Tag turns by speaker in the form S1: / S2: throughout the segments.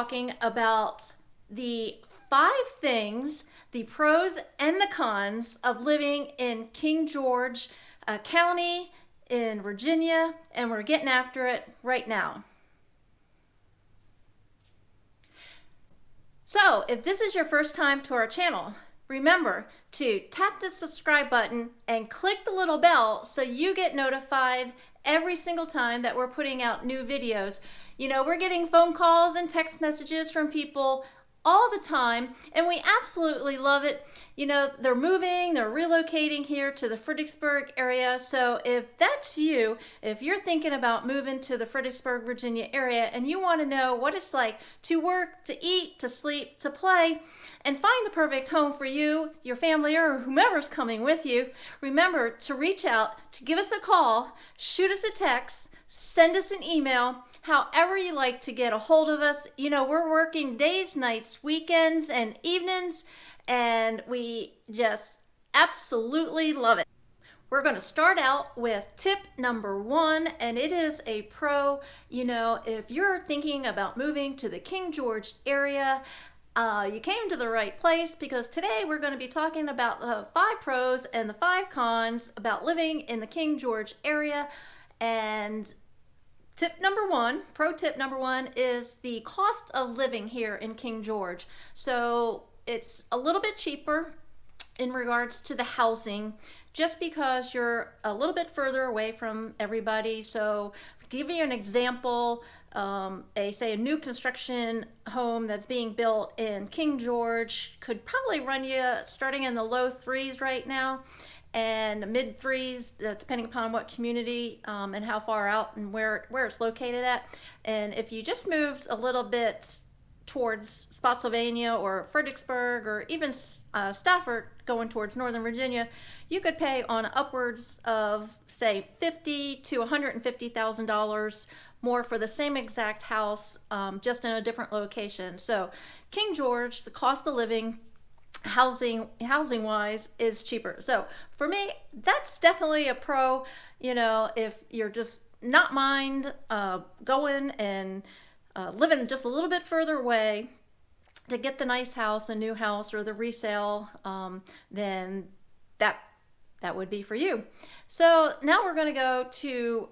S1: talking about the 5 things, the pros and the cons of living in King George County in Virginia, and we're getting after it right now. So, if this is your first time to our channel, remember to tap the subscribe button and click the little bell so you get notified every single time that we're putting out new videos. You know, we're getting phone calls and text messages from people all the time, and we absolutely love it. You know, they're moving, they're relocating here to the Fredericksburg area. So if that's you, if you're thinking about moving to the Fredericksburg, Virginia area and you want to know what it's like to work, to eat, to sleep, to play, and find the perfect home for you, your family, or whomever's coming with you, remember to reach out, to give us a call, shoot us a text, send us an email, however you like to get a hold of us. You know, we're working days, nights, weekends, and evenings, and we just absolutely love it. We're going to start out with tip number 1, and it is a pro. You know, if you're thinking about moving to the King George area, you came to the right place, because today we're going to be talking about the 5 pros and the 5 cons about living in the King George area. And tip number 1, pro tip number 1, is the cost of living here in King George. So it's a little bit cheaper in regards to the housing, just because you're a little bit further away from everybody. So to give you an example, say a new construction home that's being built in King George could probably run you starting in the low 3s right now, and mid 3s, depending upon what community and how far out and where it's located at. And if you just moved a little bit towards Spotsylvania or Fredericksburg, or even Stafford, going towards Northern Virginia, you could pay on upwards of, say, $50,000 to $150,000 more for the same exact house, just in a different location. So King George, the cost of living, housing wise, is cheaper. So for me, that's definitely a pro. You know, if you're just not mind going and living just a little bit further away to get the nice house, a new house, or the resale, then that would be for you. So now we're going to go to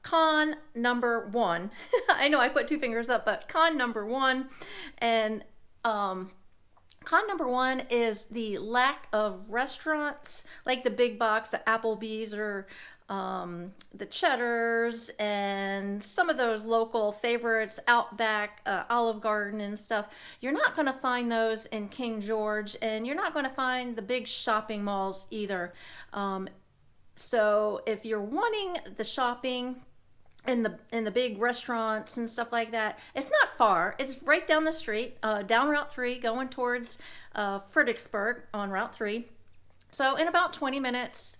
S1: con number 1. I know I put 2 fingers up, but con number 1, and con number 1 is the lack of restaurants like the big box, the Applebee's, or the Cheddars, and some of those local favorites, Outback, Olive Garden and stuff. You're not going to find those in King George, and you're not going to find the big shopping malls either. So if you're wanting the shopping in the big restaurants and stuff like that, it's not far. It's right down the street, down Route 3, going towards Fredericksburg on Route 3. So in about 20 minutes,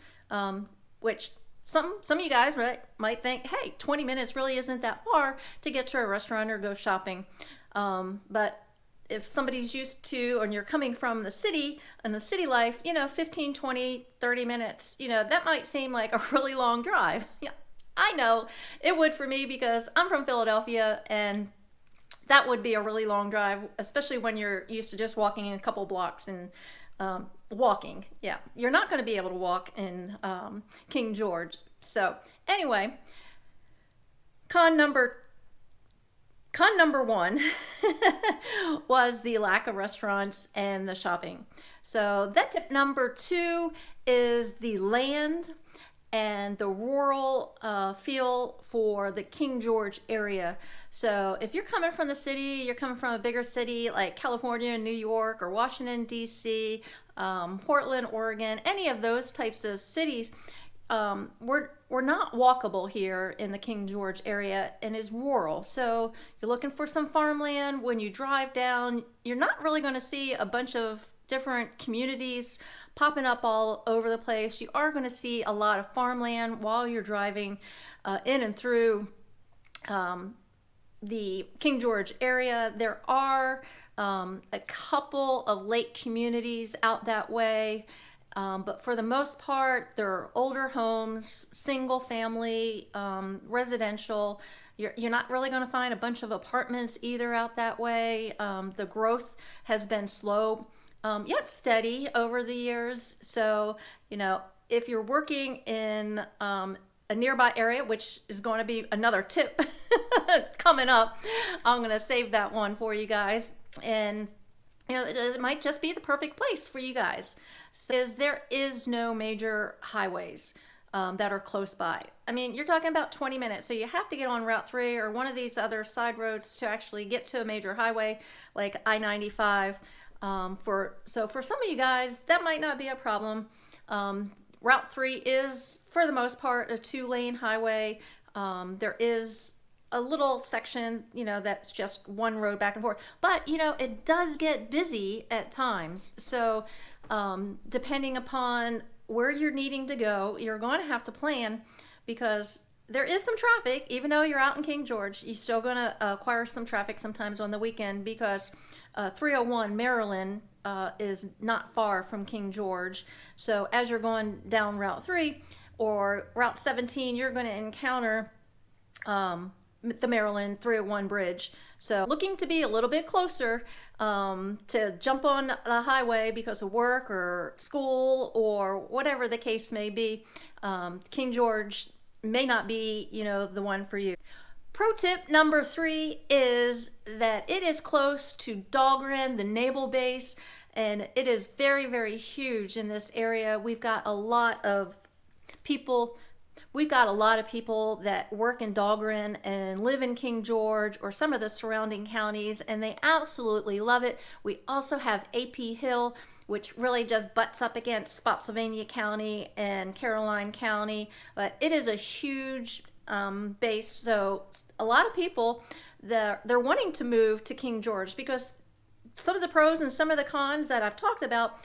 S1: which some of you guys might think, hey, 20 minutes really isn't that far to get to a restaurant or go shopping. But if somebody's used to, and you're coming from the city and the city life, you know, 15, 20, 30 minutes, you know, that might seem like a really long drive. Yeah, I know it would for me, because I'm from Philadelphia, and that would be a really long drive, especially when you're used to just walking in a couple blocks and walking. Yeah, you're not going to be able to walk in King George. So anyway, con number 1 was the lack of restaurants and the shopping. So that tip number 2 is the land and the rural feel for the King George area. So if you're coming from the city, you're coming from a bigger city like California, New York, or Washington, D.C., Portland, Oregon, any of those types of cities, we're not walkable here in the King George area, and is rural. So you're looking for some farmland. When you drive down, you're not really going to see a bunch of different communities popping up all over the place. You are going to see a lot of farmland while you're driving in and through the King George area. There are a couple of lake communities out that way, but for the most part, they're older homes, single family, residential. You're not really going to find a bunch of apartments either out that way. The growth has been slow, yet steady over the years. So, if you're working in a nearby area, which is going to be another tip coming up, I'm going to save that one for you guys. And it might just be the perfect place for you guys. Because there is no major highways that are close by. I mean, you're talking about 20 minutes, so you have to get on Route 3 or one of these other side roads to actually get to a major highway like I-95. For some of you guys, that might not be a problem. Route 3 is, for the most part, a 2-lane highway. There is a little section, that's just one road back and forth. But, it does get busy at times. So depending upon where you're needing to go, you're going to have to plan, because there is some traffic. Even though you're out in King George, you're still going to acquire some traffic sometimes on the weekend, because 301 Maryland is not far from King George. So as you're going down Route 3 or Route 17, you're going to encounter the Maryland 301 bridge. So looking to be a little bit closer to jump on the highway because of work or school or whatever the case may be, King George may not be, the one for you. Pro tip number 3 is that it is close to Dahlgren, the naval base, and it is very, very huge in this area. We've got a lot of people that work in Dahlgren and live in King George or some of the surrounding counties, and they absolutely love it. We also have AP Hill, which really just butts up against Spotsylvania County and Caroline County, but it is a huge base. So a lot of people, they're wanting to move to King George because some of the pros and some of the cons that I've talked about,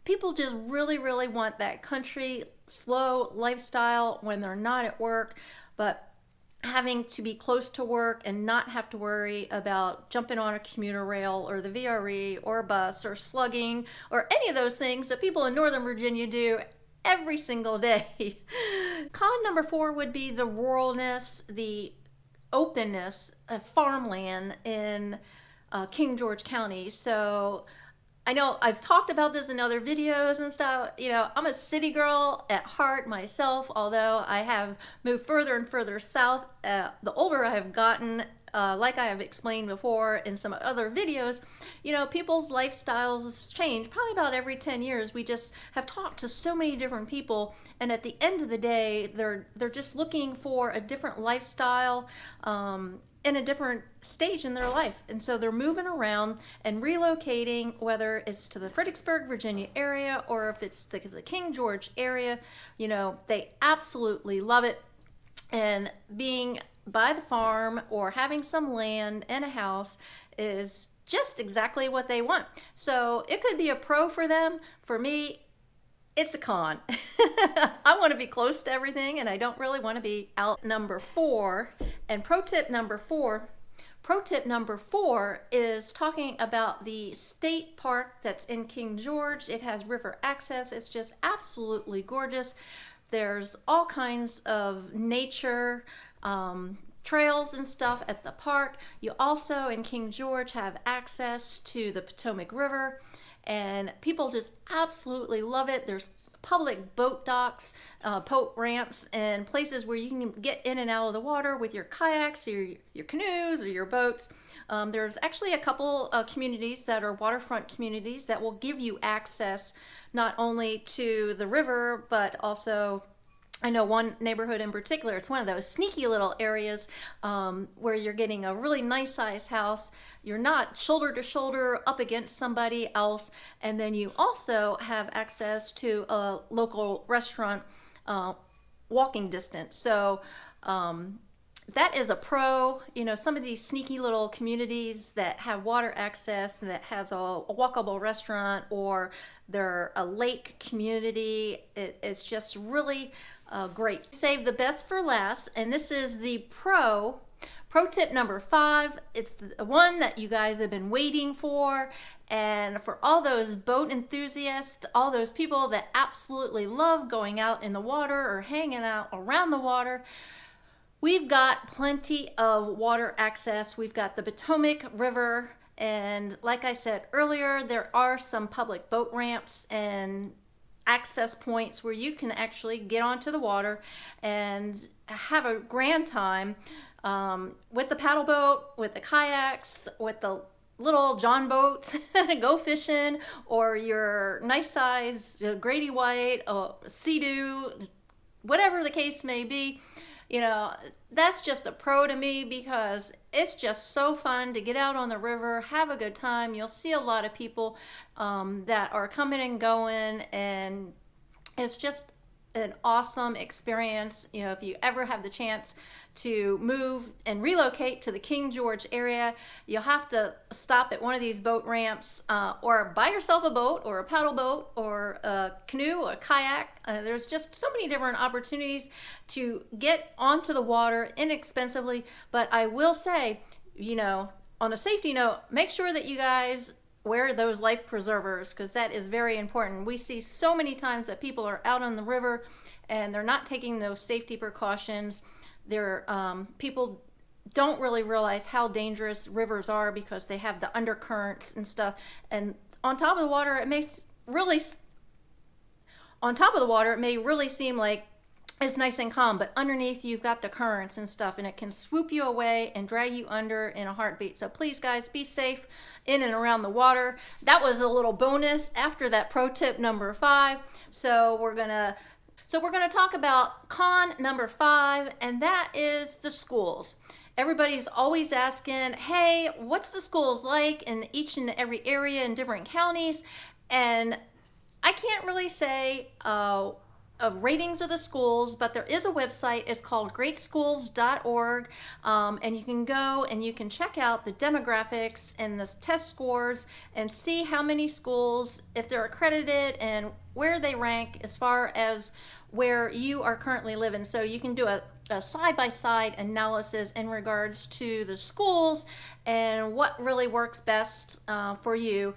S1: people just really, really want that country, slow lifestyle when they're not at work, but having to be close to work and not have to worry about jumping on a commuter rail or the VRE or a bus or slugging or any of those things that people in Northern Virginia do every single day. Con number 4 would be the ruralness, the openness of farmland in King George County. So I know I've talked about this in other videos and stuff. I'm a city girl at heart myself, although I have moved further and further south. The older I have gotten, like I have explained before in some other videos, people's lifestyles change probably about every 10 years. We just have talked to so many different people, and at the end of the day, they're just looking for a different lifestyle, in a different stage in their life. And so they're moving around and relocating, whether it's to the Fredericksburg, Virginia area, or if it's the King George area. They absolutely love it. And being by the farm or having some land and a house is just exactly what they want. So it could be a pro for them. For me, it's a con. I want to be close to everything, and I don't really want to be out. Number 4, and pro tip number 4 is talking about the state park that's in King George. It has river access. It's just absolutely gorgeous. There's all kinds of nature, trails and stuff at the park. You also in King George have access to the Potomac River, and people just absolutely love it. There's public boat docks, boat ramps, and places where you can get in and out of the water with your kayaks, your canoes, or your boats. There's actually a couple communities that are waterfront communities that will give you access not only to the river, but also, I know one neighborhood in particular, it's one of those sneaky little areas where you're getting a really nice sized house. You're not shoulder to shoulder up against somebody else. And then you also have access to a local restaurant walking distance. So that is a pro. Some of these sneaky little communities that have water access and that has a walkable restaurant, or they're a lake community, it's just really great. Save the best for last, and this is the pro tip number 5. It's the one that you guys have been waiting for, and for all those boat enthusiasts, all those people that absolutely love going out in the water or hanging out around the water, We've got plenty of water access. We've got the Potomac River, and like I said earlier, there are some public boat ramps and access points where you can actually get onto the water and have a grand time with the paddle boat, with the kayaks, with the little John boats, go fishing, or your nice size Grady White, Sea-Doo, whatever the case may be. You know, that's just a pro to me because it's just so fun to get out on the river, have a good time. You'll see a lot of people that are coming and going, and it's just an awesome experience. You know, if you ever have the chance to move and relocate to the King George area, you'll have to stop at one of these boat ramps or buy yourself a boat or a paddle boat or a canoe or a kayak. There's just so many different opportunities to get onto the water inexpensively. But I will say, you know, on a safety note, make sure that you guys wear those life preservers, because that is very important. We see so many times that people are out on the river and they're not taking those safety precautions. People don't really realize how dangerous rivers are because they have the undercurrents and stuff. And on top of the water, it may really seem like it's nice and calm, but underneath you've got the currents and stuff, and it can swoop you away and drag you under in a heartbeat. So please, guys, be safe in and around the water. That was a little bonus after that pro tip number 5. So we're gonna talk about con number 5, and that is the schools. Everybody's always asking, hey, what's the schools like in each and every area in different counties? And I can't really say of ratings of the schools, but there is a website. It's called greatschools.org, and you can go and you can check out the demographics and the test scores and see how many schools, if they're accredited, and where they rank as far as where you are currently living. So you can do a side-by-side analysis in regards to the schools and what really works best for you.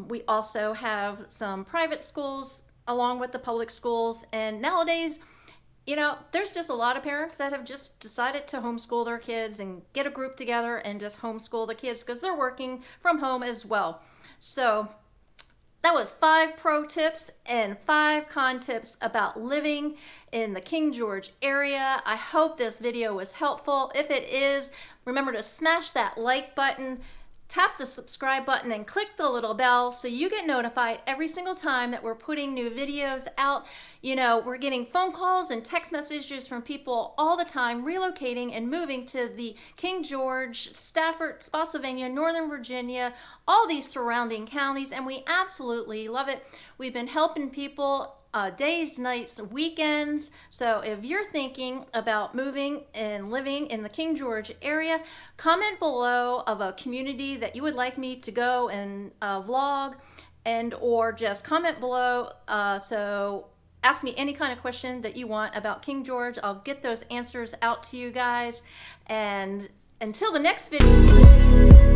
S1: We also have some private schools along with the public schools, and nowadays, you know, there's just a lot of parents that have just decided to homeschool their kids and get a group together and just homeschool the kids because they're working from home as well. So that was 5 pro tips and 5 con tips about living in the King George area. I hope this video was helpful. If it is, remember to smash that like button, tap the subscribe button, and click the little bell so you get notified every single time that we're putting new videos out. You know, we're getting phone calls and text messages from people all the time relocating and moving to the King George, Stafford, Spotsylvania, Northern Virginia, all these surrounding counties, and we absolutely love it. We've been helping people days, nights, weekends. So if you're thinking about moving and living in the King George area, comment below of a community that you would like me to go and vlog, and or just comment below. So ask me any kind of question that you want about King George. I'll get those answers out to you guys. And until the next video.